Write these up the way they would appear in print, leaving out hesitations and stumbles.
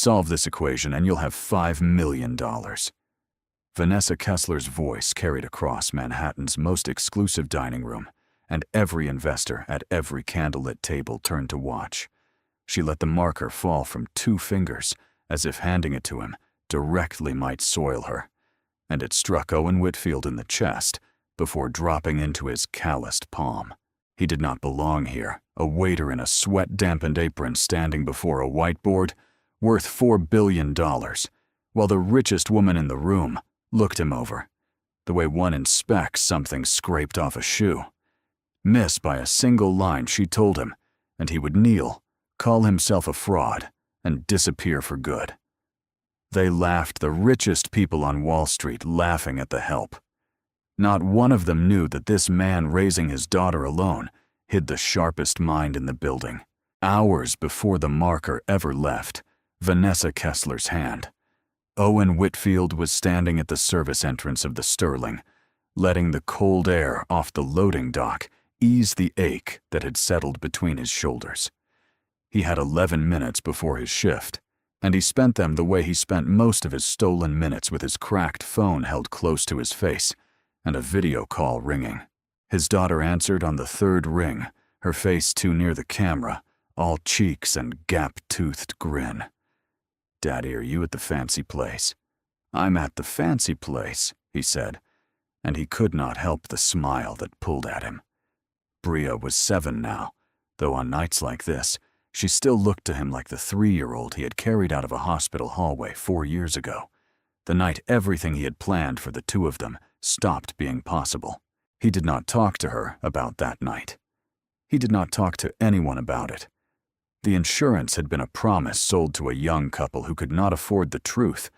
Solve this equation and you'll have $5 million. Vanessa Kessler's voice carried across Manhattan's most exclusive dining room, and every investor at every candlelit table turned to watch. She let the marker fall from 2 fingers, as if handing it to him directly might soil her, and it struck Owen Whitfield in the chest before dropping into his calloused palm. He did not belong here, a waiter in a sweat-dampened apron standing before a whiteboard worth $4 billion, while the richest woman in the room looked him over, the way one inspects something scraped off a shoe. Missed by a single line she told him, and he would kneel, call himself a fraud, and disappear for good. They laughed, the richest people on Wall Street laughing at the help. Not one of them knew that this man raising his daughter alone hid the sharpest mind in the building. Hours before the marker ever left Vanessa Kessler's hand, Owen Whitfield was standing at the service entrance of the Sterling, letting the cold air off the loading dock ease the ache that had settled between his shoulders. He had 11 minutes before his shift, and he spent them the way he spent most of his stolen minutes, with his cracked phone held close to his face and a video call ringing. His daughter answered on the 3rd ring, her face too near the camera, all cheeks and gap-toothed grin. "Daddy, are you at the fancy place?" "I'm at the fancy place," he said, and he could not help the smile that pulled at him. Bria was 7 now, though on nights like this, she still looked to him like the 3-year-old he had carried out of a hospital hallway 4 years ago, the night everything he had planned for the 2 of them stopped being possible. He did not talk to her about that night. He did not talk to anyone about it. The insurance had been a promise sold to a young couple who could not afford the truth,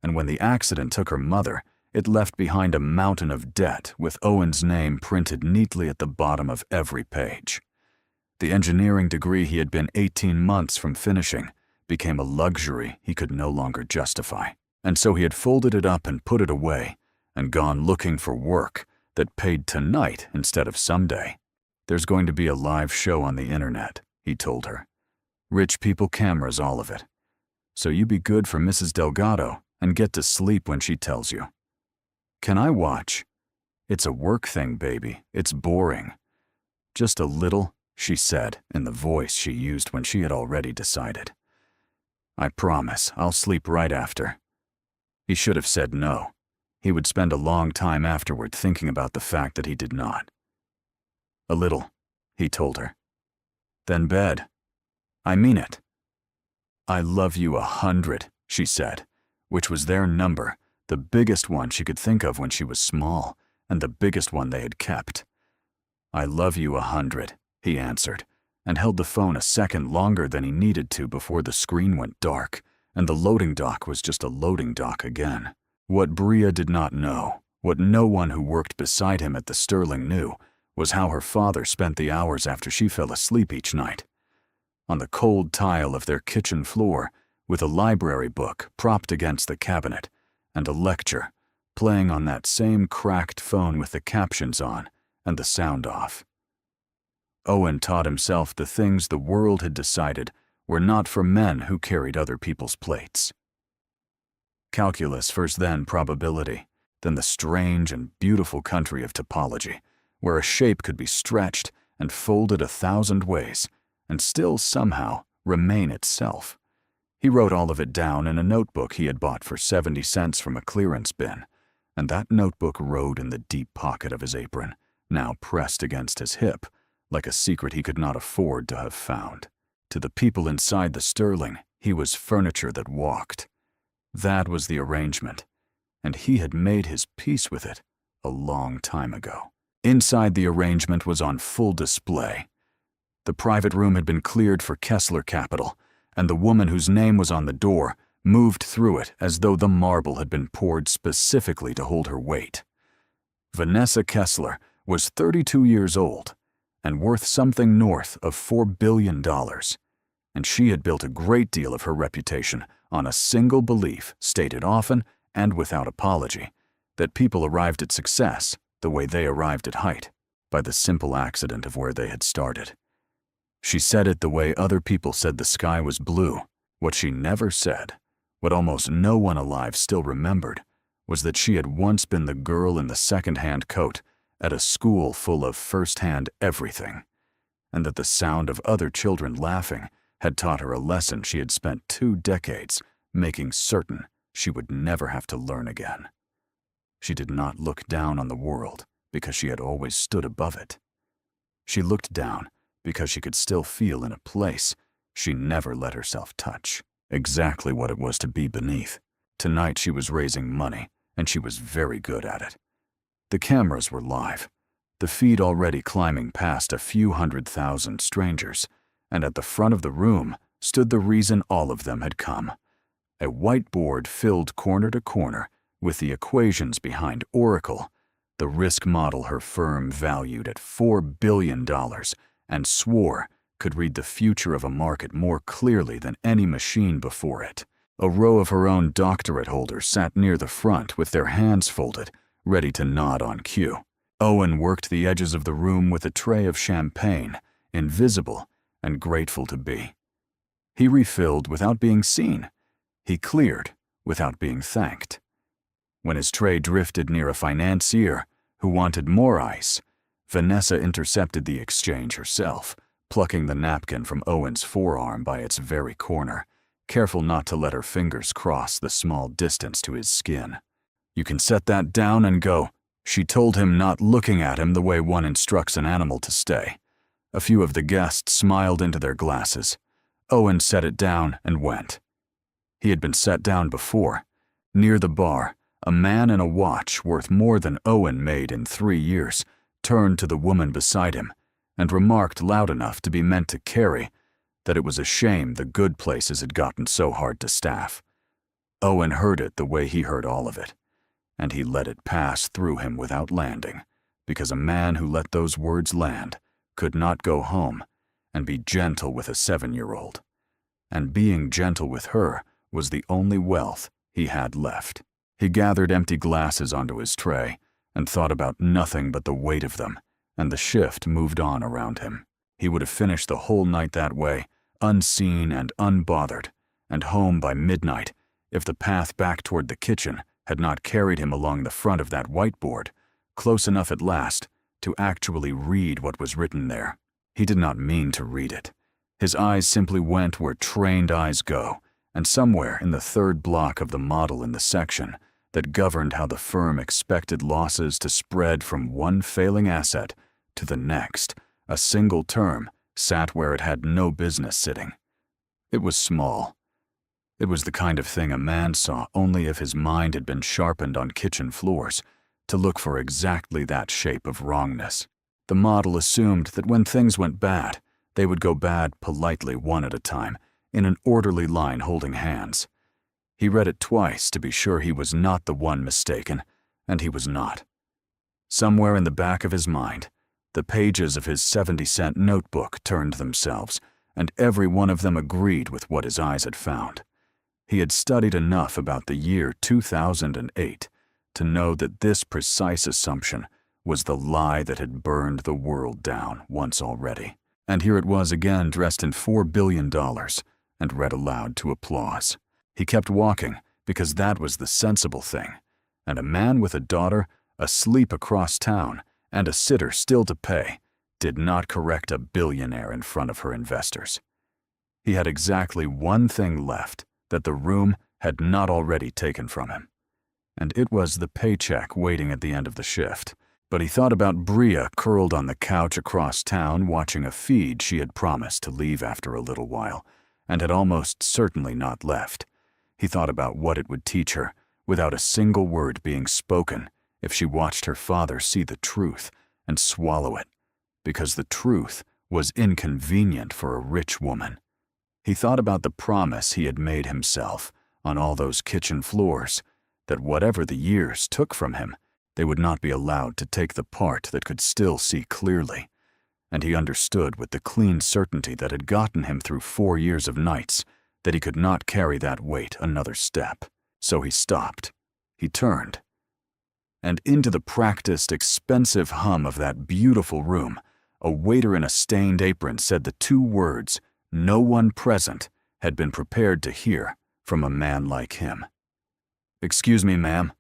and when the accident took her mother, it left behind a mountain of debt with Owen's name printed neatly at the bottom of every page. The engineering degree he had been 18 months from finishing became a luxury he could no longer justify, and so he had folded it up and put it away and gone looking for work that paid tonight instead of someday. "There's going to be a live show on the internet," he told her. "Rich people cameras, all of it. So you be good for Mrs. Delgado and get to sleep when she tells you." "Can I watch?" "It's a work thing, baby. It's boring." "Just a little," she said in the voice she used when she had already decided. "I promise, I'll sleep right after." He should have said no. He would spend a long time afterward thinking about the fact that he did not. "A little," he told her. "Then bed." "I mean it." "I love you 100, she said, which was their number, the biggest one she could think of when she was small, and the biggest one they had kept. "I love you 100, he answered, and held the phone a second longer than he needed to before the screen went dark, and the loading dock was just a loading dock again. What Bria did not know, what no one who worked beside him at the Sterling knew, was how her father spent the hours after she fell asleep each night. On the cold tile of their kitchen floor, with a library book propped against the cabinet, and a lecture, playing on that same cracked phone with the captions on and the sound off. Owen taught himself the things the world had decided were not for men who carried other people's plates. Calculus first, then probability, then the strange and beautiful country of topology, where a shape could be stretched and folded 1,000 ways, and still somehow remain itself. He wrote all of it down in a notebook he had bought for 70 cents from a clearance bin, and that notebook rode in the deep pocket of his apron, now pressed against his hip, like a secret he could not afford to have found. To the people inside the Sterling, he was furniture that walked. That was the arrangement, and he had made his peace with it a long time ago. Inside, the arrangement was on full display. The private room had been cleared for Kessler Capital, and the woman whose name was on the door moved through it as though the marble had been poured specifically to hold her weight. Vanessa Kessler was 32 years old and worth something north of $4 billion, and she had built a great deal of her reputation on a single belief, stated often and without apology, that people arrived at success the way they arrived at height, by the simple accident of where they had started. She said it the way other people said the sky was blue, What she never said, what almost no one alive still remembered, was that she had once been the girl in the second-hand coat at a school full of first-hand everything, and that the sound of other children laughing had taught her a lesson she had spent 2 decades making certain she would never have to learn again. She did not look down on the world because she had always stood above it. She looked down because she could still feel in a place she never let herself touch, exactly what it was to be beneath. Tonight she was raising money, and she was very good at it. The cameras were live, the feed already climbing past a few 100,000 strangers, and at the front of the room stood the reason all of them had come. A whiteboard filled corner to corner with the equations behind Oracle, the risk model her firm valued at $4 billion and swore could read the future of a market more clearly than any machine before it. A row of her own doctorate holders sat near the front with their hands folded, ready to nod on cue. Owen worked the edges of the room with a tray of champagne, invisible and grateful to be. He refilled without being seen. He cleared without being thanked. When his tray drifted near a financier who wanted more ice, Vanessa intercepted the exchange herself, plucking the napkin from Owen's forearm by its very corner, careful not to let her fingers cross the small distance to his skin. "You can set that down and go," she told him, not looking at him the way one instructs an animal to stay. A few of the guests smiled into their glasses. Owen set it down and went. He had been set down before. Near the bar, a man in a watch worth more than Owen made in 3 years turned to the woman beside him and remarked loud enough to be meant to carry that it was a shame the good places had gotten so hard to staff. Owen heard it the way he heard all of it, and he let it pass through him without landing, because a man who let those words land could not go home and be gentle with a 7-year-old. And being gentle with her was the only wealth he had left. He gathered empty glasses onto his tray and thought about nothing but the weight of them, and the shift moved on around him. He would have finished the whole night that way, unseen and unbothered, and home by midnight if the path back toward the kitchen had not carried him along the front of that whiteboard, close enough at last to actually read what was written there. He did not mean to read it. His eyes simply went where trained eyes go, and somewhere in the third block of the model in the section that governed how the firm expected losses to spread from one failing asset to the next, a single term sat where it had no business sitting. It was small. It was the kind of thing a man saw only if his mind had been sharpened on kitchen floors to look for exactly that shape of wrongness. The model assumed that when things went bad, they would go bad politely one at a time, in an orderly line holding hands. He read it twice to be sure he was not the one mistaken, and he was not. Somewhere in the back of his mind, the pages of his 70-cent notebook turned themselves, and every one of them agreed with what his eyes had found. He had studied enough about the year 2008 to know that this precise assumption was the lie that had burned the world down once already. And here it was again, dressed in $4 billion, and read aloud to applause. He kept walking because that was the sensible thing, and a man with a daughter asleep across town and a sitter still to pay did not correct a billionaire in front of her investors. He had exactly one thing left that the room had not already taken from him, and it was the paycheck waiting at the end of the shift. But he thought about Bria curled on the couch across town watching a feed she had promised to leave after a little while, and had almost certainly not left. He thought about what it would teach her, without a single word being spoken, if she watched her father see the truth and swallow it, because the truth was inconvenient for a rich woman. He thought about the promise he had made himself on all those kitchen floors, that whatever the years took from him, they would not be allowed to take the part that could still see clearly. And he understood with the clean certainty that had gotten him through 4 years of nights that he could not carry that weight another step. So he stopped. He turned. And into the practiced, expensive hum of that beautiful room, a waiter in a stained apron said the 2 words, "No one present," had been prepared to hear from a man like him. "Excuse me, ma'am."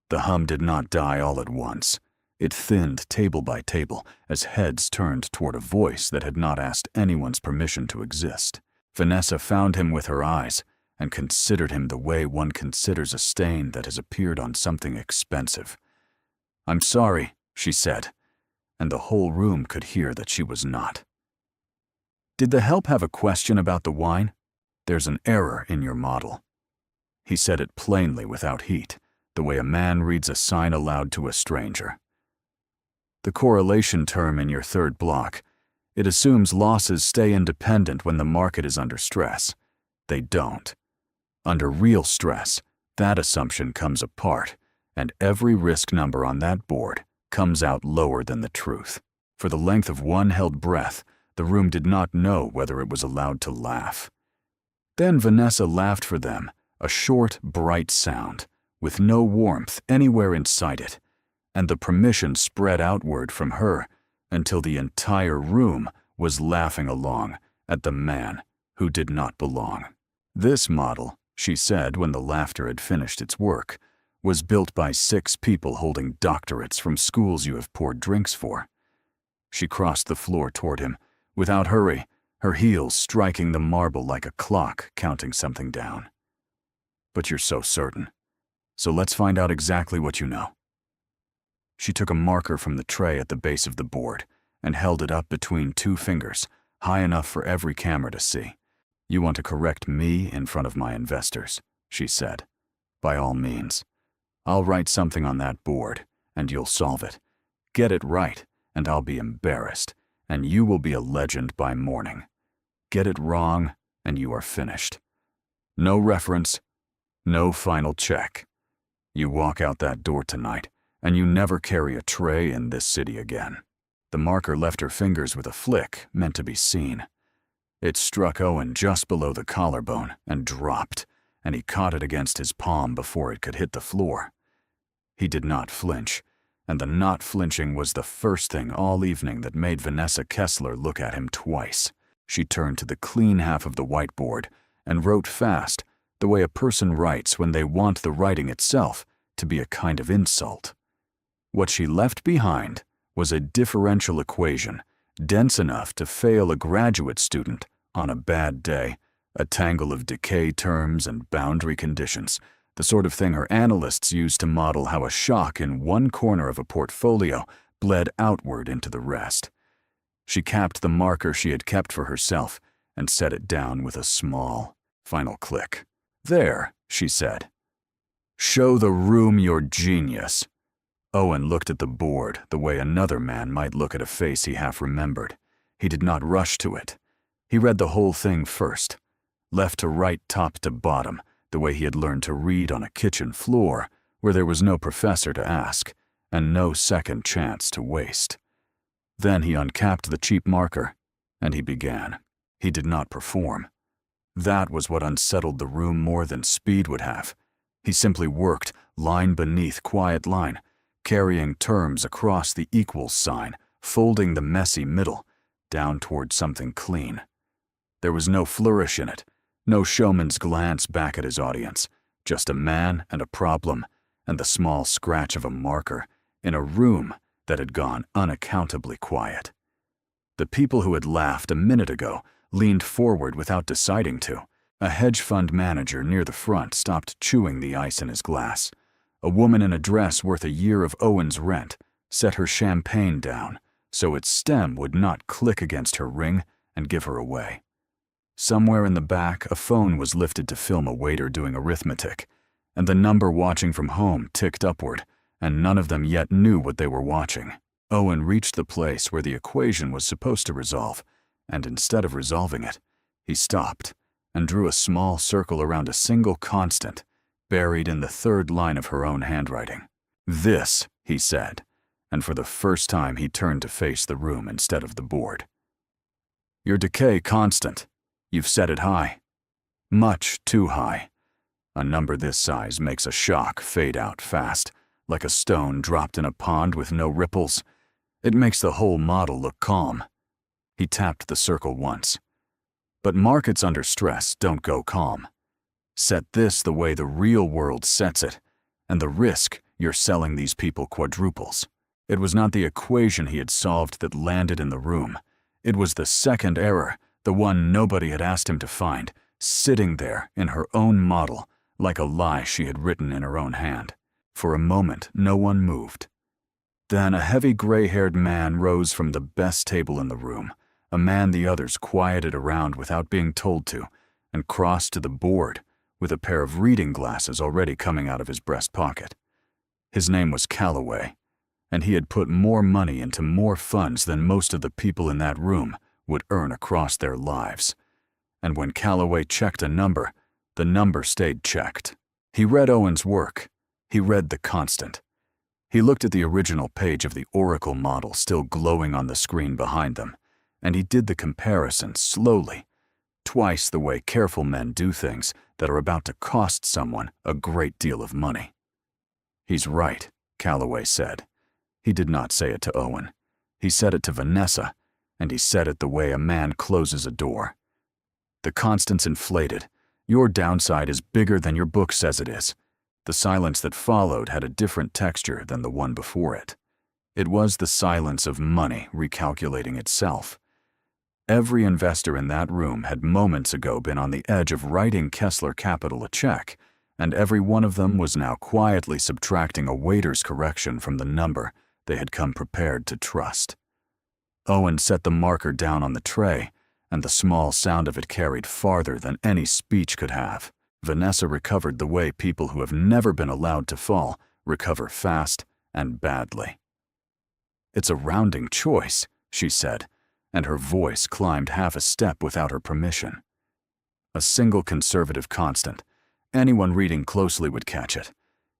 The hum did not die all at once. It thinned table by table as heads turned toward a voice that had not asked anyone's permission to exist. Vanessa found him with her eyes and considered him the way one considers a stain that has appeared on something expensive. "I'm sorry," she said, and the whole room could hear that she was not. "Did the help have a question about the wine? There's an error in your model." He said it plainly without heat, the way a man reads a sign aloud to a stranger. "The correlation term in your third block, it assumes losses stay independent when the market is under stress. They don't. Under real stress, that assumption comes apart, and every risk number on that board comes out lower than the truth." For the length of one held breath, the room did not know whether it was allowed to laugh. Then Vanessa laughed for them, a short, bright sound, with no warmth anywhere inside it, and the permission spread outward from her until the entire room was laughing along at the man who did not belong. "This model," she said when the laughter had finished its work, "was built by 6 people holding doctorates from schools you have poured drinks for." She crossed the floor toward him, without hurry, her heels striking the marble like a clock counting something down. "But you're so certain. So let's find out exactly what you know." She took a marker from the tray at the base of the board and held it up between 2 fingers, high enough for every camera to see. "You want to correct me in front of my investors," she said. "By all means. I'll write something on that board, and you'll solve it. Get it right, and I'll be embarrassed, and you will be a legend by morning. Get it wrong, and you are finished. No reference, no final check. You walk out that door tonight, and you never carry a tray in this city again." The marker left her fingers with a flick meant to be seen. It struck Owen just below the collarbone and dropped, and he caught it against his palm before it could hit the floor. He did not flinch, and the not flinching was the first thing all evening that made Vanessa Kessler look at him twice. She turned to the clean half of the whiteboard and wrote fast, the way a person writes when they want the writing itself to be a kind of insult. What she left behind was a differential equation dense enough to fail a graduate student on a bad day, a tangle of decay terms and boundary conditions, the sort of thing her analysts use to model how a shock in one corner of a portfolio bled outward into the rest. She capped the marker she had kept for herself and set it down with a small, final click. "There," she said. "Show the room your genius." Owen looked at the board the way another man might look at a face he half remembered. He did not rush to it. He read the whole thing first, left to right, top to bottom, the way he had learned to read on a kitchen floor where there was no professor to ask and no second chance to waste. Then he uncapped the cheap marker, and he began. He did not perform. That was what unsettled the room more than speed would have. He simply worked, line beneath quiet line, carrying terms across the equals sign, folding the messy middle, down toward something clean. There was no flourish in it, no showman's glance back at his audience, just a man and a problem, and the small scratch of a marker in a room that had gone unaccountably quiet. The people who had laughed a minute ago leaned forward without deciding to. A hedge fund manager near the front stopped chewing the ice in his glass. A woman in a dress worth a year of Owen's rent set her champagne down so its stem would not click against her ring and give her away. Somewhere in the back, a phone was lifted to film a waiter doing arithmetic, and the number watching from home ticked upward, and none of them yet knew what they were watching. Owen reached the place where the equation was supposed to resolve, and instead of resolving it, he stopped and drew a small circle around a single constant buried in the third line of her own handwriting. "This," he said, and for the first time he turned to face the room instead of the board. "Your decay constant. You've set it high. Much too high. A number this size makes a shock fade out fast, like a stone dropped in a pond with no ripples. It makes the whole model look calm." He tapped the circle once. But markets under stress don't go calm. Set this the way the real world sets it, and the risk you're selling these people quadruples. It was not the equation he had solved that landed in the room. It was the second error, the one nobody had asked him to find, sitting there in her own model, like a lie she had written in her own hand. For a moment, no one moved. Then a heavy gray-haired man rose from the best table in the room, a man the others quieted around without being told to, and crossed to the board with a pair of reading glasses already coming out of his breast pocket. His name was Calloway, and he had put more money into more funds than most of the people in that room would earn across their lives. And when Calloway checked a number, the number stayed checked. He read Owen's work. He read the constant. He looked at the original page of the Oracle model still glowing on the screen behind them, and he did the comparison slowly, twice the way careful men do things that are about to cost someone a great deal of money. "He's right," Calloway said. He did not say it to Owen. He said it to Vanessa, and he said it the way a man closes a door. "The constant's inflated. Your downside is bigger than your book says it is." The silence that followed had a different texture than the one before it. It was the silence of money recalculating itself. Every investor in that room had moments ago been on the edge of writing Kessler Capital a check, and every one of them was now quietly subtracting a waiter's correction from the number they had come prepared to trust. Owen set the marker down on the tray, and the small sound of it carried farther than any speech could have. Vanessa recovered the way people who have never been allowed to fall recover fast and badly. "It's a rounding choice," she said, and her voice climbed half a step without her permission. "A single conservative constant. Anyone reading closely would catch it.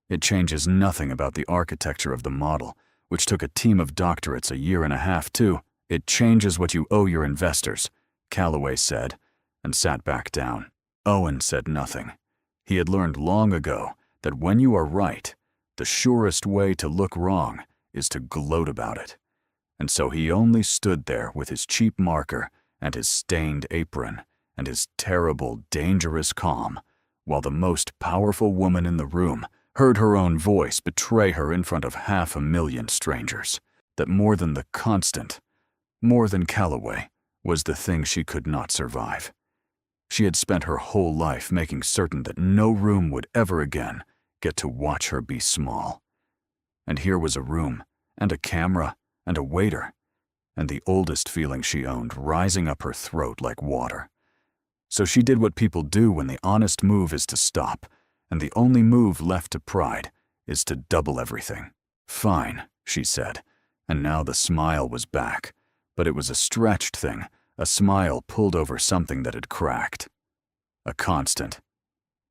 It changes nothing about the architecture of the model, which took a team of doctorates a year and a half to. It changes what you owe your investors," Calloway said, and sat back down. Owen said nothing. He had learned long ago that when you are right, the surest way to look wrong is to gloat about it. And so he only stood there with his cheap marker and his stained apron and his terrible, dangerous calm, while the most powerful woman in the room heard her own voice betray her in front of 500,000 strangers. That more than the constant, more than Calloway, was the thing she could not survive. She had spent her whole life making certain that no room would ever again get to watch her be small. And here was a room, and a camera, and a waiter, and the oldest feeling she owned rising up her throat like water. So she did what people do when the honest move is to stop, and the only move left to pride is to double everything. "Fine," she said, and now the smile was back, but it was a stretched thing, a smile pulled over something that had cracked. "A constant.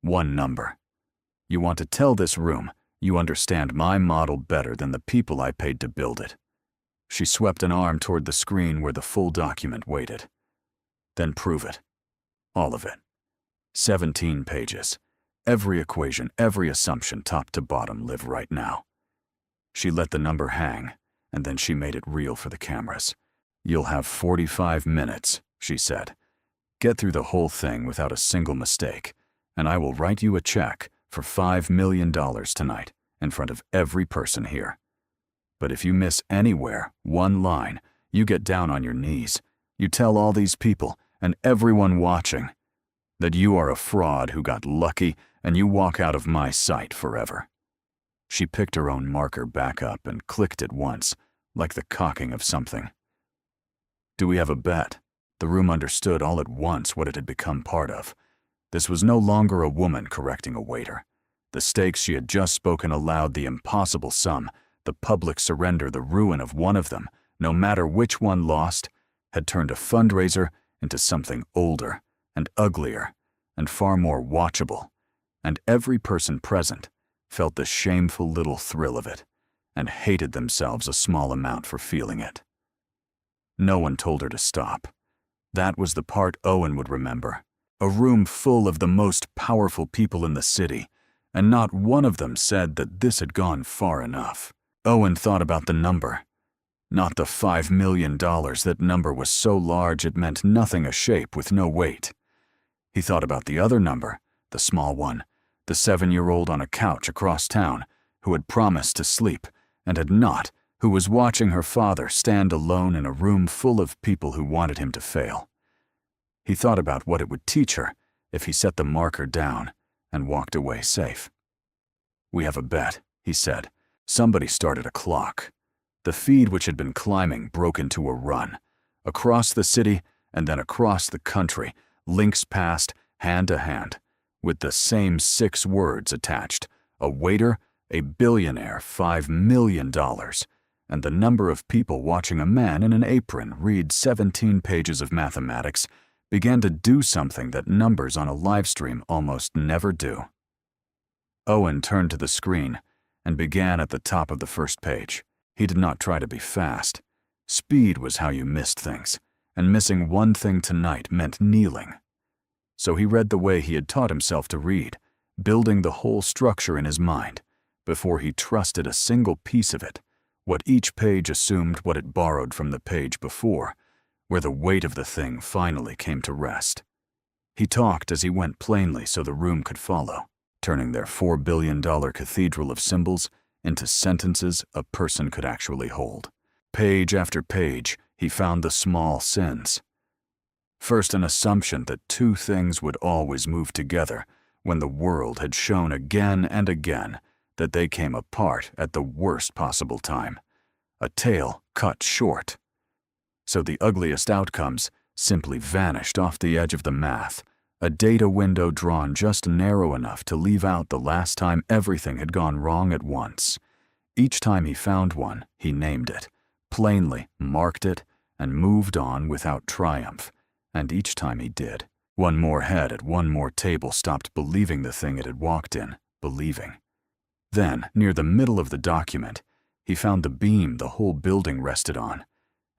One number. You want to tell this room you understand my model better than the people I paid to build it." She swept an arm toward the screen where the full document waited. "Then prove it. All of it. 17 pages. Every equation, every assumption, top to bottom, live right now." She let the number hang, and then she made it real for the cameras. "You'll have 45 minutes, she said. "Get through the whole thing without a single mistake, and I will write you a check for $5 million tonight in front of every person here. But if you miss anywhere, one line, you get down on your knees. You tell all these people and everyone watching that you are a fraud who got lucky, and you walk out of my sight forever." She picked her own marker back up and clicked it once, like the cocking of something. "Do we have a bet?" The room understood all at once what it had become part of. This was no longer a woman correcting a waiter. The stakes she had just spoken aloud, the impossible sum, the public surrender, the ruin of one of them, no matter which one lost, had turned a fundraiser into something older and uglier and far more watchable, and every person present felt the shameful little thrill of it and hated themselves a small amount for feeling it. No one told her to stop. That was the part Owen would remember. A room full of the most powerful people in the city, and not one of them said that this had gone far enough. Owen thought about the number. Not the $5 million. That number was so large it meant nothing, a shape with no weight. He thought about the other number, the small one, the 7-year-old on a couch across town, who had promised to sleep, and had not, who was watching her father stand alone in a room full of people who wanted him to fail. He thought about what it would teach her if he set the marker down and walked away safe. "We have a bet," he said. Somebody started a clock. The feed, which had been climbing, broke into a run. Across the city and then across the country, links passed hand to hand, with the same 6 words attached: a waiter, a billionaire, $5 million, and the number of people watching a man in an apron read 17 pages of mathematics began to do something that numbers on a live stream almost never do. Owen turned to the screen and began at the top of the first page. He did not try to be fast. Speed was how you missed things, and missing one thing tonight meant kneeling. So he read the way he had taught himself to read, building the whole structure in his mind, before he trusted a single piece of it, what each page assumed what it borrowed from the page before, where the weight of the thing finally came to rest. He talked as he went plainly so the room could follow, turning their $4 billion cathedral of symbols into sentences a person could actually hold. Page after page, he found the small sins. First, an assumption that 2 things would always move together when the world had shown again and again that they came apart at the worst possible time. A tale cut short. So the ugliest outcomes simply vanished off the edge of the math, a data window drawn just narrow enough to leave out the last time everything had gone wrong at once. Each time he found one, he named it, plainly marked it, and moved on without triumph. And each time he did, one more head at one more table stopped believing the thing it had walked in, believing. Then, near the middle of the document, he found the beam the whole building rested on,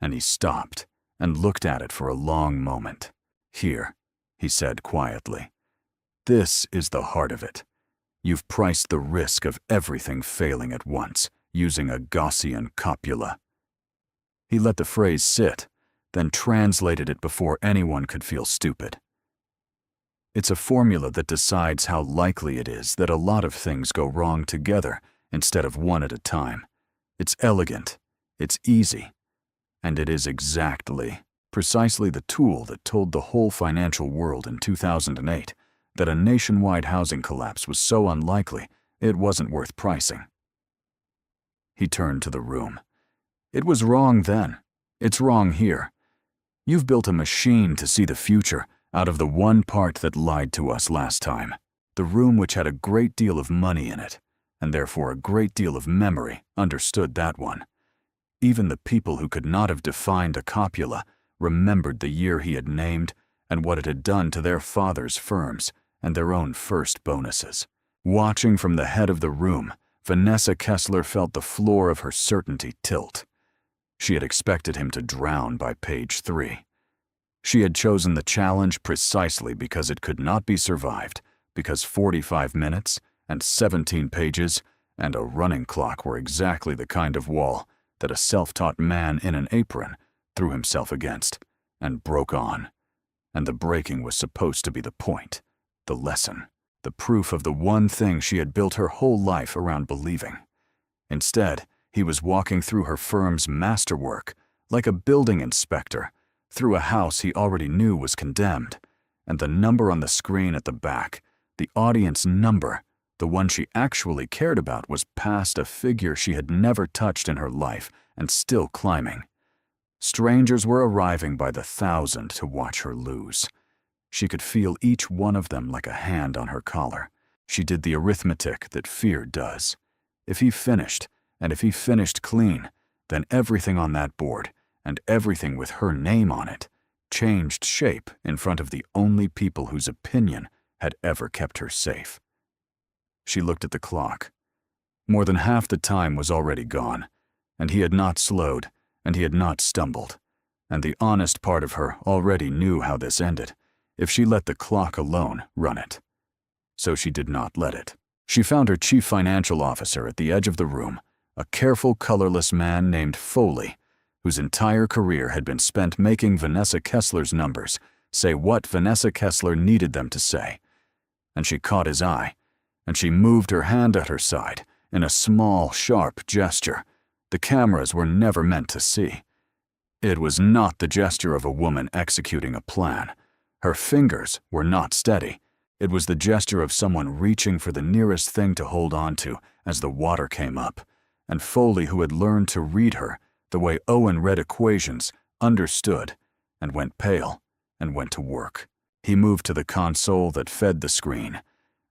and he stopped and looked at it for a long moment. "Here," he said quietly. "This is the heart of it. You've priced the risk of everything failing at once, using a Gaussian copula." He let the phrase sit, then translated it before anyone could feel stupid. It's a formula that decides how likely it is that a lot of things go wrong together instead of one at a time. It's elegant, it's easy, and it is precisely the tool that told the whole financial world in 2008 that a nationwide housing collapse was so unlikely it wasn't worth pricing. He turned to the room. "It was wrong then. It's wrong here. You've built a machine to see the future out of the one part that lied to us last time. The room, which had a great deal of money in it, and therefore a great deal of memory, understood that one. Even the people who could not have defined a copula remembered the year he had named and what it had done to their fathers' firms and their own first bonuses. Watching from the head of the room, Vanessa Kessler felt the floor of her certainty tilt. She had expected him to drown by page 3. She had chosen the challenge precisely because it could not be survived, because 45 minutes and 17 pages and a running clock were exactly the kind of wall that a self-taught man in an apron threw himself against and broke on. And the breaking was supposed to be the point, the lesson, the proof of the one thing she had built her whole life around believing. Instead, he was walking through her firm's masterwork like a building inspector, through a house he already knew was condemned, and the number on the screen at the back, the audience number, the one she actually cared about, was past a figure she had never touched in her life and still climbing. Strangers were arriving by the thousand to watch her lose. She could feel each one of them like a hand on her collar. She did the arithmetic that fear does. If he finished, and if he finished clean, then everything on that board, and everything with her name on it, changed shape in front of the only people whose opinion had ever kept her safe. She looked at the clock. More than half the time was already gone, and he had not slowed, and he had not stumbled, and the honest part of her already knew how this ended, if she let the clock alone run it. So she did not let it. She found her chief financial officer at the edge of the room, a careful, colorless man named Foley, whose entire career had been spent making Vanessa Kessler's numbers say what Vanessa Kessler needed them to say. And she caught his eye, and she moved her hand at her side in a small, sharp gesture the cameras were never meant to see. It was not the gesture of a woman executing a plan. Her fingers were not steady. It was the gesture of someone reaching for the nearest thing to hold on to as the water came up, and Foley, who had learned to read her the way Owen read equations, understood and went pale and went to work. He moved to the console that fed the screen,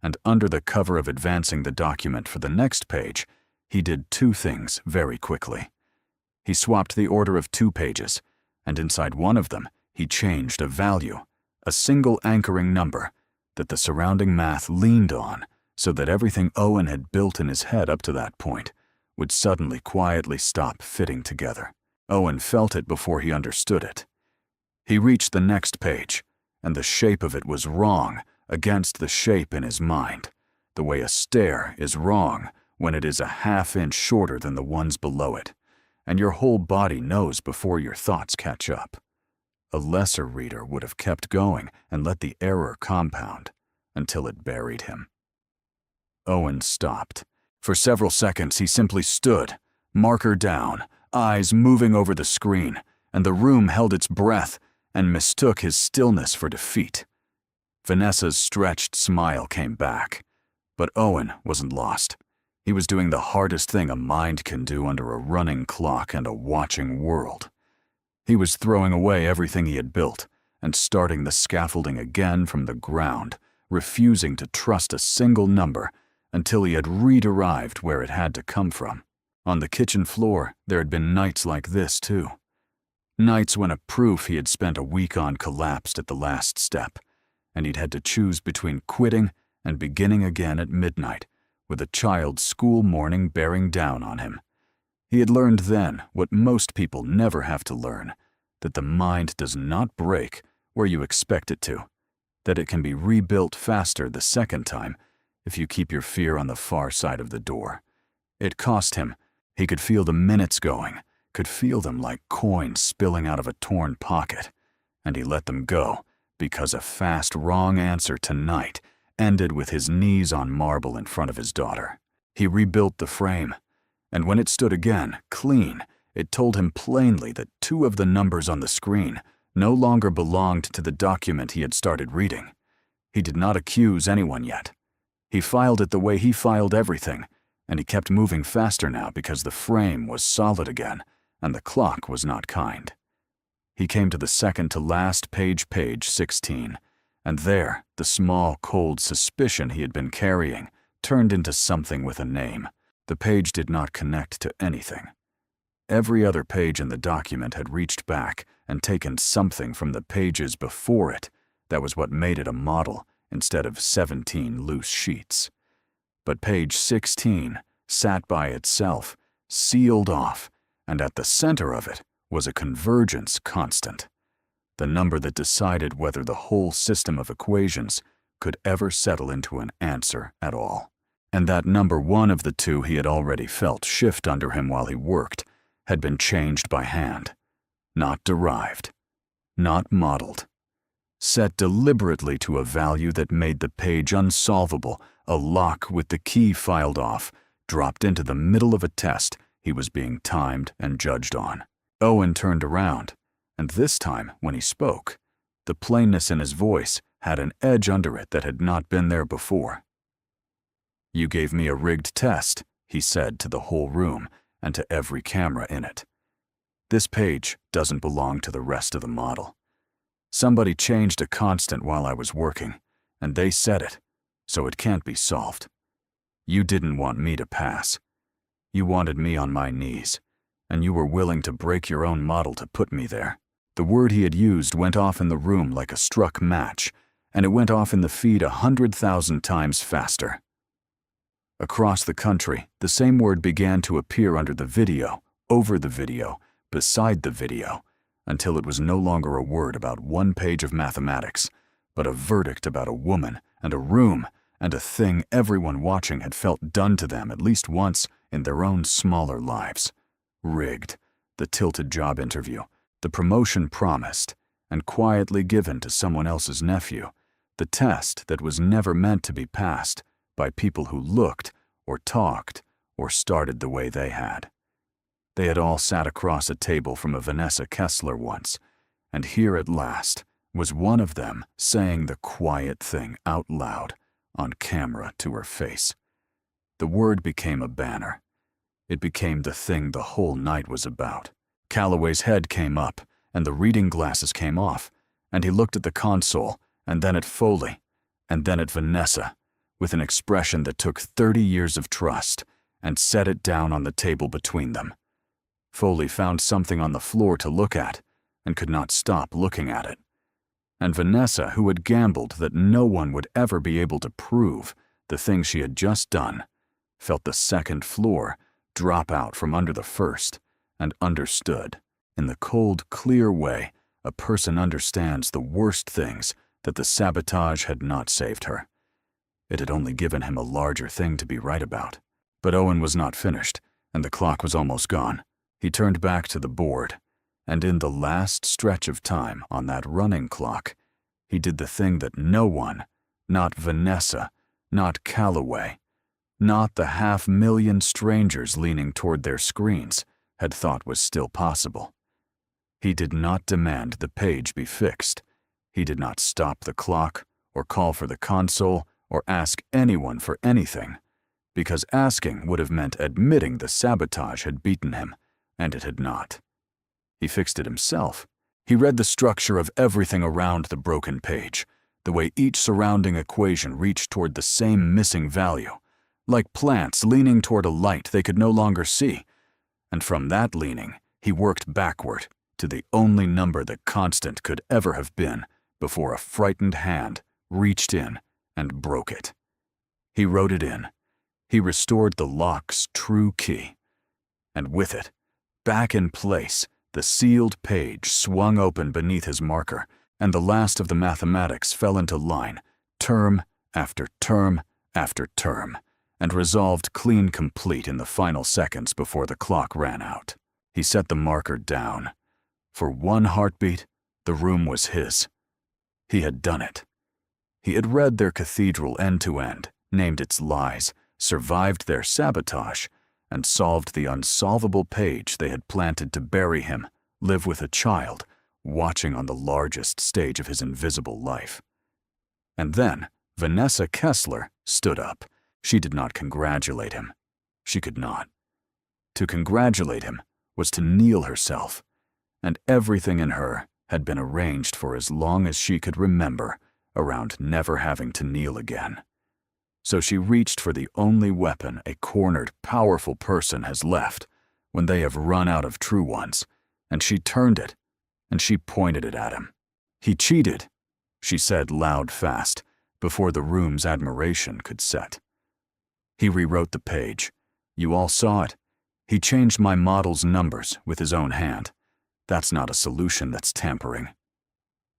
and under the cover of advancing the document for the next page, he did two things very quickly. He swapped the order of 2 pages, and inside one of them, he changed a value, a single anchoring number that the surrounding math leaned on so that everything Owen had built in his head up to that point would suddenly quietly stop fitting together. Owen felt it before he understood it. He reached the next page, and the shape of it was wrong against the shape in his mind, the way a stair is wrong when it is a half-inch shorter than the ones below it, and your whole body knows before your thoughts catch up. A lesser reader would have kept going and let the error compound until it buried him. Owen stopped. For several seconds he simply stood, marker down, eyes moving over the screen, and the room held its breath and mistook his stillness for defeat. Vanessa's stretched smile came back, but Owen wasn't lost. He was doing the hardest thing a mind can do under a running clock and a watching world. He was throwing away everything he had built and starting the scaffolding again from the ground, refusing to trust a single number until he had re-derived where it had to come from. On the kitchen floor, there had been nights like this, too. Nights when a proof he had spent a week on collapsed at the last step, and he'd had to choose between quitting and beginning again at midnight, with a child's school morning bearing down on him. He had learned then what most people never have to learn, that the mind does not break where you expect it to, that it can be rebuilt faster the second time if you keep your fear on the far side of the door. It cost him. He could feel the minutes going, could feel them like coins spilling out of a torn pocket, and he let them go because a fast wrong answer tonight ended with his knees on marble in front of his daughter. He rebuilt the frame, and when it stood again, clean, it told him plainly that 2 of the numbers on the screen no longer belonged to the document he had started reading. He did not accuse anyone yet. He filed it the way he filed everything, and he kept moving faster now because the frame was solid again, and the clock was not kind. He came to the second to last page, page 16, and there, the small, cold suspicion he had been carrying turned into something with a name. The page did not connect to anything. Every other page in the document had reached back and taken something from the pages before it. That was what made it a model instead of 17 loose sheets. But page 16 sat by itself, sealed off, and at the center of it was a convergence constant, the number that decided whether the whole system of equations could ever settle into an answer at all. And that number 1 of the 2 he had already felt shift under him while he worked had been changed by hand, not derived, not modeled, set deliberately to a value that made the page unsolvable, a lock with the key filed off, dropped into the middle of a test he was being timed and judged on. Owen turned around, and this time, when he spoke, the plainness in his voice had an edge under it that had not been there before. "You gave me a rigged test," he said to the whole room and to every camera in it. "This page doesn't belong to the rest of the model. Somebody changed a constant while I was working, and they said it, so it can't be solved. You didn't want me to pass. You wanted me on my knees, and you were willing to break your own model to put me there." The word he had used went off in the room like a struck match, and it went off in the feed 100,000 times faster. Across the country, the same word began to appear under the video, over the video, beside the video, until it was no longer a word about 1 page of mathematics, but a verdict about a woman and a room and a thing everyone watching had felt done to them at least once in their own smaller lives. Rigged. the tilted job interview, the promotion promised and quietly given to someone else's nephew, the test that was never meant to be passed by people who looked or talked or started the way they had. They had all sat across a table from a Vanessa Kessler once, and here at last was one of them saying the quiet thing out loud on camera to her face. The word became a banner. It became the thing the whole night was about. Calloway's head came up, and the reading glasses came off, and he looked at the console, and then at Foley, and then at Vanessa, with an expression that took 30 years of trust, and set it down on the table between them. Foley found something on the floor to look at, and could not stop looking at it. And Vanessa, who had gambled that no one would ever be able to prove the thing she had just done, felt the second floor drop out from under the first, and understood, in the cold, clear way a person understands the worst things, that the sabotage had not saved her. It had only given him a larger thing to be right about. But Owen was not finished, and the clock was almost gone. He turned back to the board, and in the last stretch of time on that running clock, he did the thing that no one, not Vanessa, not Calloway, not the 500,000 strangers leaning toward their screens, had thought was still possible. He did not demand the page be fixed. He did not stop the clock, or call for the console, or ask anyone for anything, because asking would have meant admitting the sabotage had beaten him, and it had not. He fixed it himself. He read the structure of everything around the broken page, the way each surrounding equation reached toward the same missing value, like plants leaning toward a light they could no longer see, and from that leaning he worked backward to the only number that constant could ever have been before a frightened hand reached in and broke it. He wrote it in. He restored the lock's true key, and with it, back in place, the sealed page swung open beneath his marker, and the last of the mathematics fell into line, term after term after term, and resolved clean complete in the final seconds before the clock ran out. He set the marker down. For one heartbeat, the room was his. He had done it. He had read their cathedral end to end, named its lies, survived their sabotage, and solved the unsolvable page they had planted to bury him, live with a child, watching on the largest stage of his invisible life. And then Vanessa Kessler stood up. She did not congratulate him. She could not. To congratulate him was to kneel herself, and everything in her had been arranged for as long as she could remember around never having to kneel again. So she reached for the only weapon a cornered, powerful person has left when they have run out of true ones, and she turned it, and she pointed it at him. He cheated, she said loud fast, before the room's admiration could set. He rewrote the page. You all saw it. He changed my model's numbers with his own hand. That's not a solution, that's tampering.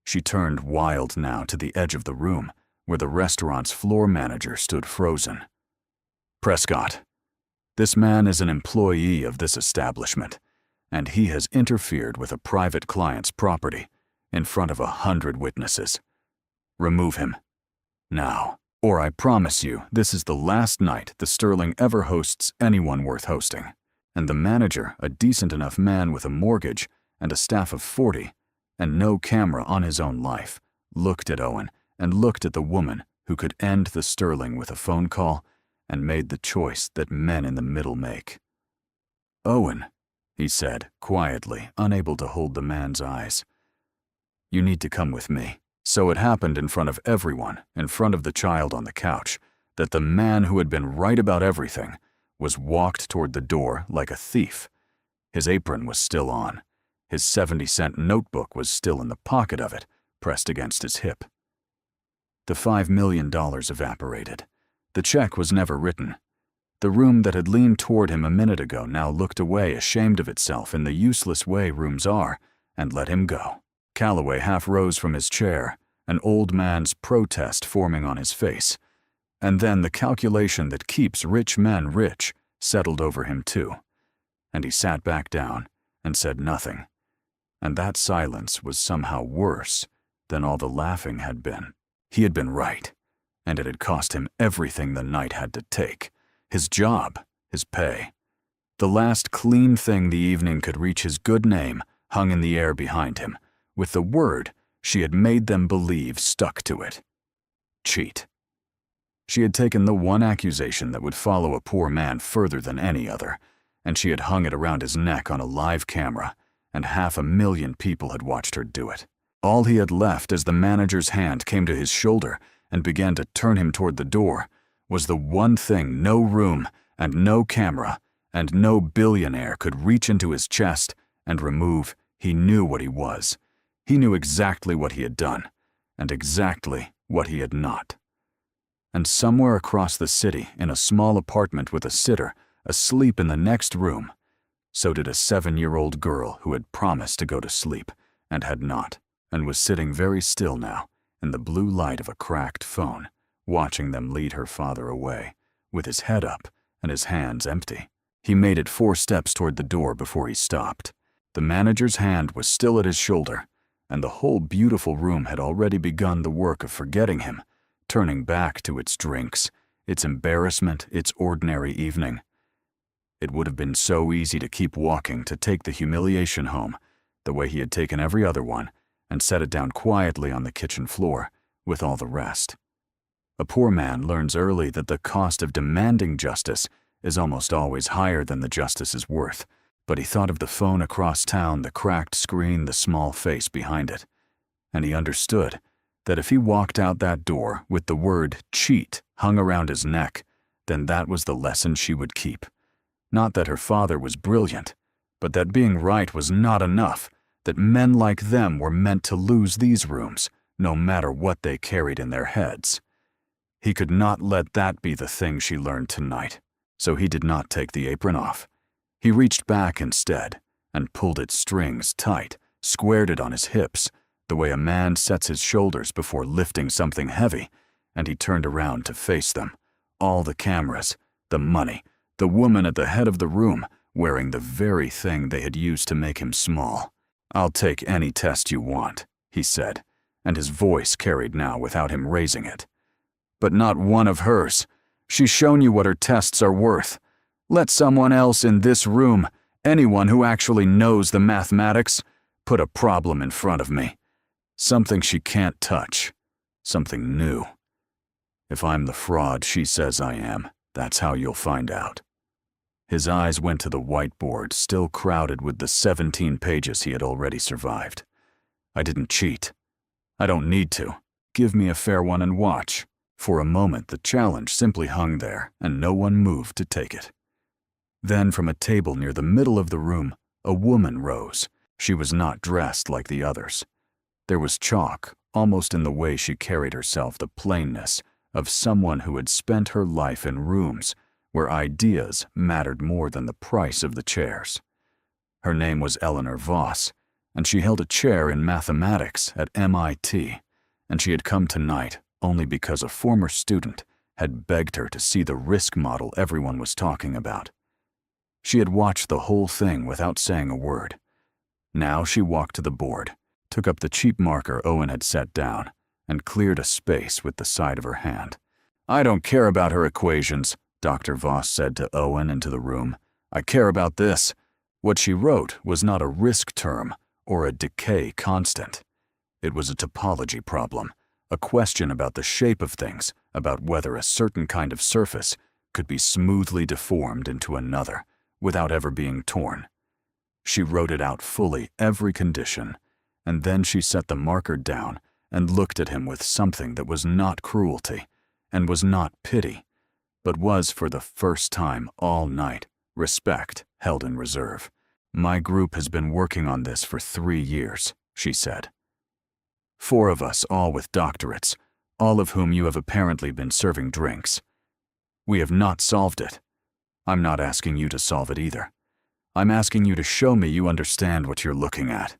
She turned wild now to the edge of the room, where the restaurant's floor manager stood frozen. Prescott, this man is an employee of this establishment, and he has interfered with a private client's property in front of 100 witnesses. Remove him. Now, or I promise you this is the last night the Sterling ever hosts anyone worth hosting. And the manager, a decent enough man with a mortgage and a staff of 40, and no camera on his own life, looked at Owen and looked at the woman who could end the Sterling with a phone call, and made the choice that men in the middle make. Owen, he said, quietly, unable to hold the man's eyes. You need to come with me. So it happened in front of everyone, in front of the child on the couch, that the man who had been right about everything was walked toward the door like a thief. His apron was still on. His 70-cent notebook was still in the pocket of it, pressed against his hip. The $5 million evaporated. The check was never written. The room that had leaned toward him a minute ago now looked away, ashamed of itself in the useless way rooms are, and let him go. Calloway half rose from his chair, an old man's protest forming on his face. And then the calculation that keeps rich men rich settled over him too. And he sat back down, and said nothing. And that silence was somehow worse than all the laughing had been. He had been right, and it had cost him everything the night had to take. His job, his pay. The last clean thing the evening could reach his good name hung in the air behind him, with the word she had made them believe stuck to it. Cheat. She had taken the one accusation that would follow a poor man further than any other, and she had hung it around his neck on a live camera, and 500,000 people had watched her do it. All he had left as the manager's hand came to his shoulder and began to turn him toward the door was the one thing no room and no camera and no billionaire could reach into his chest and remove. He knew what he was. He knew exactly what he had done, and exactly what he had not. And somewhere across the city, in a small apartment with a sitter, asleep in the next room, so did a 7-year-old girl who had promised to go to sleep, and had not, and was sitting very still now, in the blue light of a cracked phone, watching them lead her father away, with his head up and his hands empty. He made it 4 steps toward the door before he stopped. The manager's hand was still at his shoulder, and the whole beautiful room had already begun the work of forgetting him, turning back to its drinks, its embarrassment, its ordinary evening. It would have been so easy to keep walking, to take the humiliation home, the way he had taken every other one, and set it down quietly on the kitchen floor, with all the rest. A poor man learns early that the cost of demanding justice is almost always higher than the justice is worth, but he thought of the phone across town, the cracked screen, the small face behind it, and he understood that if he walked out that door with the word cheat hung around his neck, then that was the lesson she would keep. Not that her father was brilliant, but that being right was not enough, that men like them were meant to lose these rooms, no matter what they carried in their heads. He could not let that be the thing she learned tonight, so he did not take the apron off. He reached back instead and pulled its strings tight, squared it on his hips, the way a man sets his shoulders before lifting something heavy, and he turned around to face them. All the cameras, the money, the woman at the head of the room, wearing the very thing they had used to make him small. "I'll take any test you want," he said, and his voice carried now without him raising it. "But not one of hers. She's shown you what her tests are worth. Let someone else in this room, anyone who actually knows the mathematics, put a problem in front of me. Something she can't touch. Something new. If I'm the fraud she says I am, that's how you'll find out." His eyes went to the whiteboard, still crowded with the 17 pages he had already survived. "I didn't cheat. I don't need to. Give me a fair one and watch." For a moment the challenge simply hung there, and no one moved to take it. Then from a table near the middle of the room, a woman rose. She was not dressed like the others. There was chalk, almost in the way she carried herself, the plainness of someone who had spent her life in rooms where ideas mattered more than the price of the chairs. Her name was Eleanor Voss, and she held a chair in mathematics at MIT, and she had come tonight only because a former student had begged her to see the risk model everyone was talking about. She had watched the whole thing without saying a word. Now she walked to the board, took up the cheap marker Owen had set down, and cleared a space with the side of her hand. "I don't care about her equations," Dr. Voss said to Owen and to the room. "I care about this." What she wrote was not a risk term or a decay constant. It was a topology problem, a question about the shape of things, about whether a certain kind of surface could be smoothly deformed into another without ever being torn. She wrote it out fully, every condition, and then she set the marker down and looked at him with something that was not cruelty and was not pity, but was for the first time all night respect held in reserve. "My group has been working on this for 3 years, she said. 4 of us, all with doctorates, all of whom you have apparently been serving drinks. We have not solved it. I'm not asking you to solve it either. I'm asking you to show me you understand what you're looking at."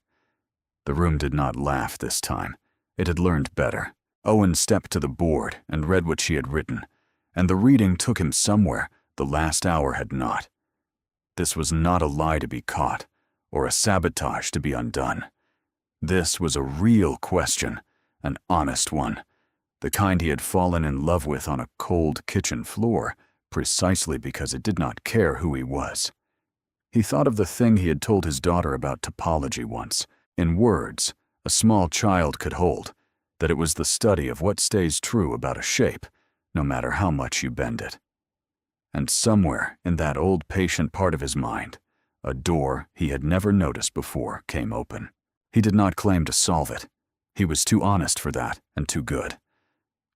The room did not laugh this time. It had learned better. Owen stepped to the board and read what she had written, and the reading took him somewhere the last hour had not. This was not a lie to be caught, or a sabotage to be undone? This was a real question, an honest one, the kind he had fallen in love with on a cold kitchen floor, precisely because it did not care who he was. He thought of the thing he had told his daughter about topology once, in words a small child could hold, that it was the study of what stays true about a shape, no matter how much you bend it. And somewhere in that old patient part of his mind, a door he had never noticed before came open. He did not claim to solve it. He was too honest for that, and too good.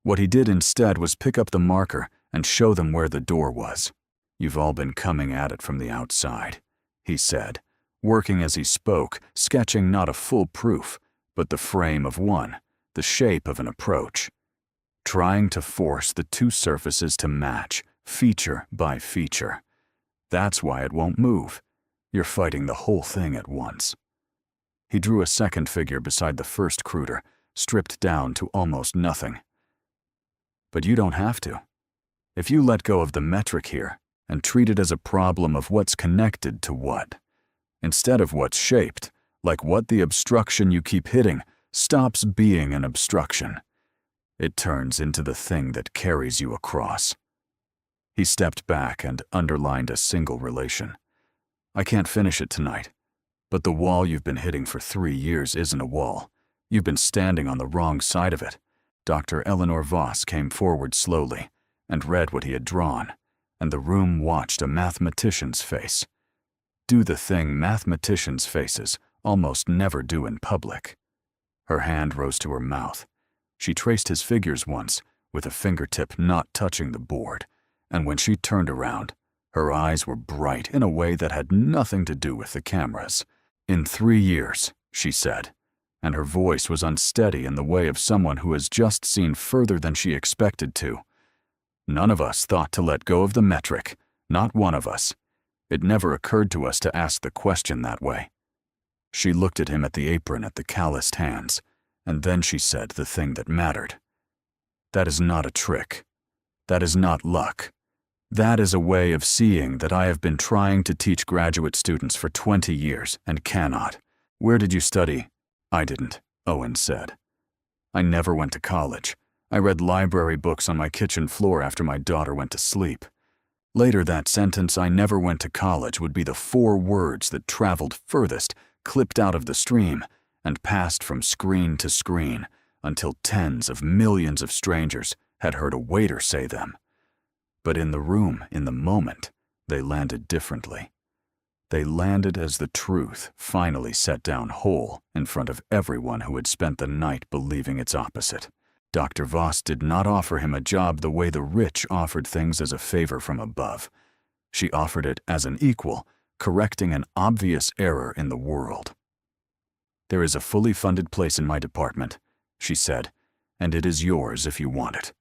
What he did instead was pick up the marker and show them where the door was. "You've all been coming at it from the outside," he said, working as he spoke, sketching not a full proof, but the frame of one, the shape of an approach, trying to force the two surfaces to match, feature by feature. That's why it won't move. You're fighting the whole thing at once. He drew a second figure beside the first cruder, stripped down to almost nothing. But you don't have to. If you let go of the metric here and treat it as a problem of what's connected to what, instead of what's shaped, like what the obstruction you keep hitting stops being an obstruction. It turns into the thing that carries you across. He stepped back and underlined a single relation. "I can't finish it tonight, but the wall you've been hitting for 3 years isn't a wall. You've been standing on the wrong side of it." Dr. Eleanor Voss came forward slowly and read what he had drawn, and the room watched a mathematician's face. Do the thing mathematicians' faces almost never do in public. Her hand rose to her mouth. She traced his figures once, with a fingertip not touching the board, and when she turned around, her eyes were bright in a way that had nothing to do with the cameras. "In 3 years," she said, and her voice was unsteady in the way of someone who has just seen further than she expected to. "None of us thought to let go of the metric, not one of us. It never occurred to us to ask the question that way." She looked at him at the apron at the calloused hands, and then she said the thing that mattered. "That is not a trick. That is not luck. That is a way of seeing that I have been trying to teach graduate students for 20 years and cannot." "Where did you study?" "I didn't," Owen said. "I never went to college. I read library books on my kitchen floor after my daughter went to sleep." Later that sentence, "I never went to college," would be the 4 words that traveled furthest, clipped out of the stream, and passed from screen to screen until tens of millions of strangers had heard a waiter say them. But in the room, in the moment, they landed differently. They landed as the truth finally set down whole in front of everyone who had spent the night believing its opposite. Dr. Voss did not offer him a job the way the rich offered things as a favor from above. She offered it as an equal, correcting an obvious error in the world. "There is a fully funded place in my department," she said, "and it is yours if you want it.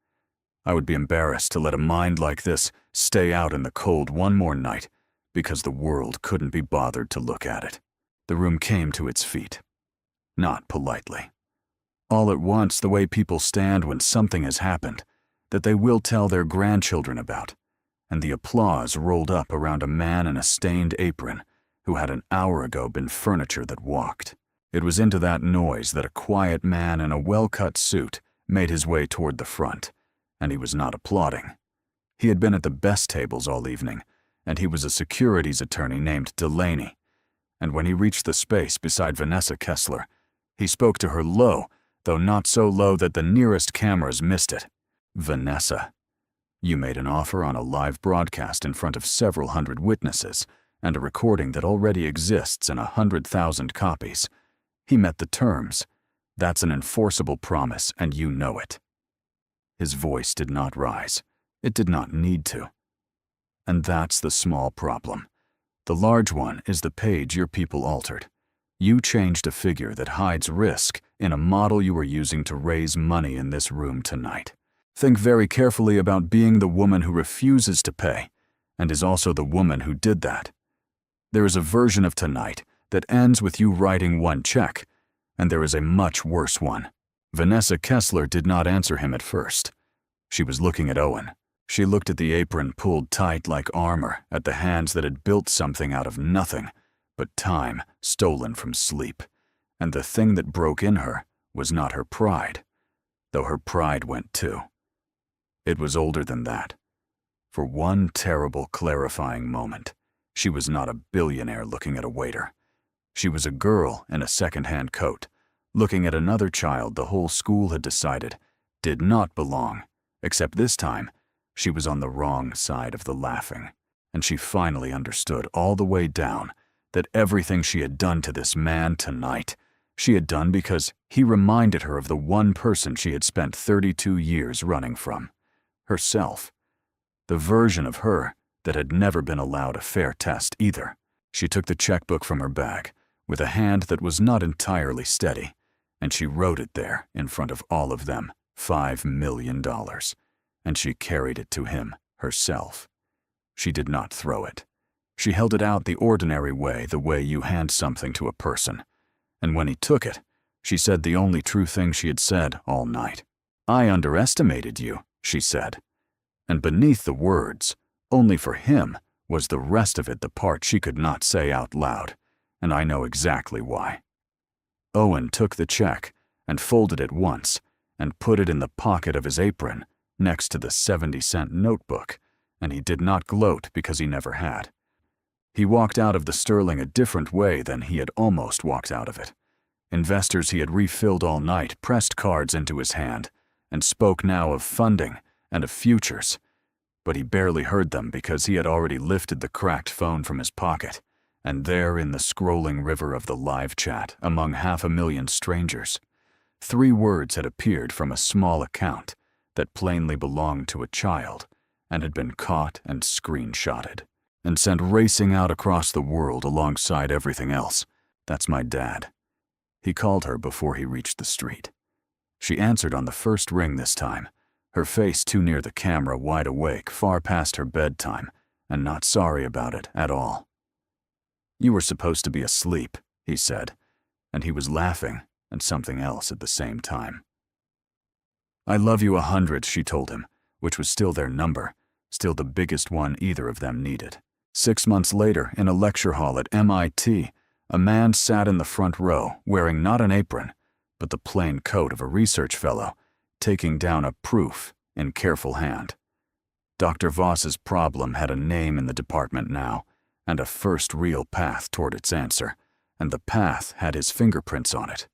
I would be embarrassed to let a mind like this stay out in the cold one more night because the world couldn't be bothered to look at it." The room came to its feet. Not politely. All at once, the way people stand when something has happened that they will tell their grandchildren about, and the applause rolled up around a man in a stained apron who had an hour ago been furniture that walked. It was into that noise that a quiet man in a well-cut suit made his way toward the front, and he was not applauding. He had been at the best tables all evening, and he was a securities attorney named Delaney. And when he reached the space beside Vanessa Kessler, he spoke to her low, though not so low that the nearest cameras missed it. "Vanessa, you made an offer on a live broadcast in front of several hundred witnesses and a recording that already exists in 100,000 copies. He met the terms. That's an enforceable promise, and you know it." His voice did not rise. It did not need to. And that's the small problem. The large one is the page your people altered. You changed a figure that hides risk in a model you were using to raise money in this room tonight. Think very carefully about being the woman who refuses to pay, and is also the woman who did that. There is a version of tonight that ends with you writing one check, and there is a much worse one. Vanessa Kessler did not answer him at first. She was looking at Owen. She looked at the apron pulled tight like armor, at the hands that had built something out of nothing, but time stolen from sleep. And the thing that broke in her was not her pride, though her pride went too. It was older than that. For one terrible clarifying moment, she was not a billionaire looking at a waiter. She was a girl in a second-hand coat, looking at another child the whole school had decided did not belong, except this time, she was on the wrong side of the laughing. And she finally understood all the way down that everything she had done to this man tonight, she had done because he reminded her of the one person she had spent 32 years running from, herself. The version of her that had never been allowed a fair test either. She took the checkbook from her bag with a hand that was not entirely steady, and she wrote it there in front of all of them, $5 million, and she carried it to him herself. She did not throw it. She held it out the ordinary way, the way you hand something to a person. And when he took it, she said the only true thing she had said all night. "I underestimated you," she said. And beneath the words, only for him, was the rest of it, the part she could not say out loud, and I know exactly why. Owen took the check and folded it once and put it in the pocket of his apron next to the 70-cent notebook, and he did not gloat because he never had. He walked out of the Sterling a different way than he had almost walked out of it. Investors he had refilled all night pressed cards into his hand and spoke now of funding and of futures, but he barely heard them because he had already lifted the cracked phone from his pocket, and there in the scrolling river of the live chat among 500,000 strangers, 3 words had appeared from a small account that plainly belonged to a child and had been caught and screenshotted and sent racing out across the world alongside everything else. "That's my dad." He called her before he reached the street. She answered on the first ring this time, her face too near the camera, wide awake, far past her bedtime, and not sorry about it at all. "You were supposed to be asleep," he said, and he was laughing and something else at the same time. "I love you 100, she told him, which was still their number, still the biggest one either of them needed. 6 months later, in a lecture hall at MIT, a man sat in the front row, wearing not an apron, but the plain coat of a research fellow, taking down a proof in careful hand. Dr. Voss's problem had a name in the department now, and a first real path toward its answer, and the path had his fingerprints on it.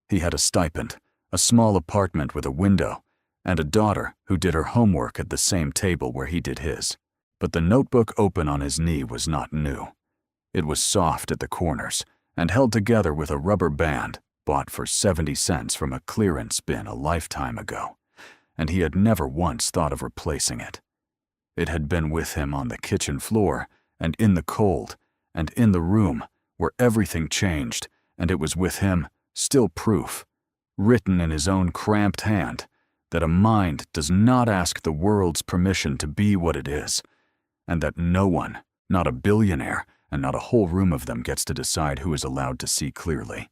He had a stipend, a small apartment with a window, and a daughter who did her homework at the same table where he did his. But the notebook open on his knee was not new. It was soft at the corners and held together with a rubber band bought for 70 cents from a clearance bin a lifetime ago, and he had never once thought of replacing it. It had been with him on the kitchen floor and in the cold and in the room where everything changed, and it was with him, still proof, written in his own cramped hand, that a mind does not ask the world's permission to be what it is, and that no one, not a billionaire, and not a whole room of them, gets to decide who is allowed to see clearly.